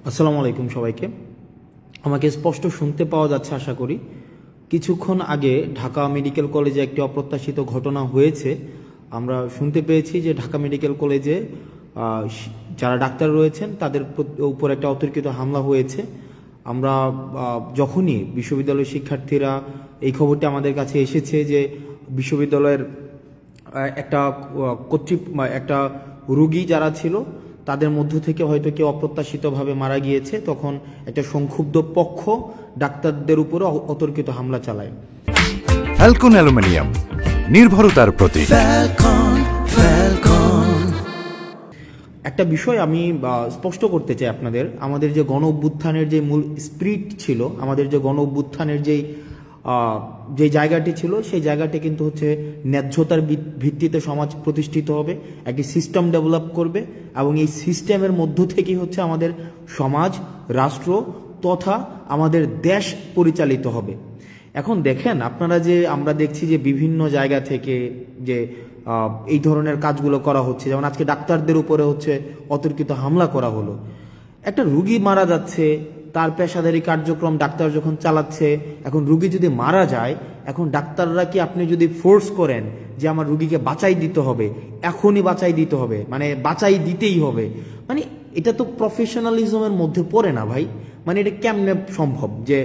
আসসালামু আলাইকুম সবাইকে। আমাকে স্পষ্ট শুনতে পাওয়া যাচ্ছে আশা করি। কিছুক্ষণ আগে ঢাকা মেডিকেল কলেজে একটি অপ্রত্যাশিত ঘটনা হয়েছে। আমরা শুনতে পেয়েছি যে ঢাকা মেডিকেল কলেজে যারা ডাক্তার রয়েছেন তাদের উপর একটা অতর্কিত হামলা হয়েছে। আমরা যখনই বিশ্ববিদ্যালয়ের শিক্ষার্থীরা এই খবরটি আমাদের কাছে এসেছে যে বিশ্ববিদ্যালয়ের একটা রোগী যারা ছিল তাদের মধ্য থেকে হয়তো কেউ অপ্রত্যাশিতভাবে মারা গিয়েছে, তখন একটা সংক্ষুব্ধ পক্ষ ডাক্তারদের উপরে অতর্কিত হামলা চালায়। ফ্যালকন অ্যালুমিনিয়াম, নির্ভরতার প্রতীক। একটা বিষয় আমি স্পষ্ট করতে চাই আপনাদের, আমাদের যে গণ অভ্যুত্থানের যে মূল স্পিরিট ছিল, আমাদের যে গণ অভ্যুত্থানের যে জায়গাটি ছিল, সেই জায়গাটি কিন্তু হচ্ছে ন্যায্যতার ভিত্তিতে সমাজ প্রতিষ্ঠিত হবে, একটি সিস্টেম ডেভেলপ করবে এবং এই সিস্টেমের মধ্য থেকেই হচ্ছে আমাদের সমাজ, রাষ্ট্র তথা আমাদের দেশ পরিচালিত হবে। এখন দেখেন আপনারা, যে আমরা দেখছি যে বিভিন্ন জায়গা থেকে যে এই ধরনের কাজগুলো করা হচ্ছে, যেমন আজকে ডাক্তারদের উপরে হচ্ছে অতর্কিত হামলা করা হলো। একটা রুগী মারা যাচ্ছে, তার পেশাদারি কার্যক্রম ডাক্তার যখন চালাচ্ছে, এখন রুগী যদি মারা যায়, এখন ডাক্তাররা কি আপনি যদি ফোর্স করেন যে আমার রুগীকে বাঁচাই দিতে হবে, এখনই বাঁচাই দিতে হবে, মানে বাঁচাই দিতেই হবে, মানে এটা তো প্রফেশনালিজমের মধ্যে পড়ে না ভাই। মানে এটা কেমনে সম্ভব যে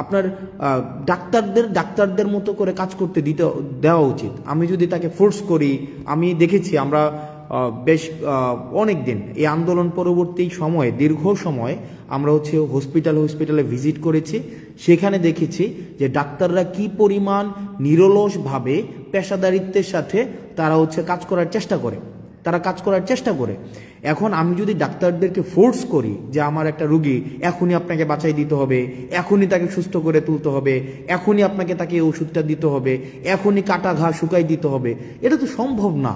আপনার ডাক্তারদের মতো করে কাজ করতে দেওয়া উচিত। আমি যদি তাকে ফোর্স করি, আমি দেখেছি আমরা বেশ অনেক দিন এই আন্দোলন পরবর্তী সময়ে, দীর্ঘ সময় আমরা হচ্ছে হসপিটালে ভিজিট করেছি। সেখানে দেখেছি যে ডাক্তাররা কি পরিমাণ নিরলসভাবে পেশাদারিত্বের সাথে তারা হচ্ছে কাজ করার চেষ্টা করে। এখন আমি যদি ডাক্তারদেরকে ফোর্স করি যে আমার একটা রুগী এখনই আপনাকে বাঁচাই দিতে হবে, এখনই তাকে সুস্থ করে তুলতে হবে, এখনই আপনাকে তাকে ওষুধটা দিতে হবে, এখনই কাটা ঘা শুকাই দিতে হবে, এটা তো সম্ভব না।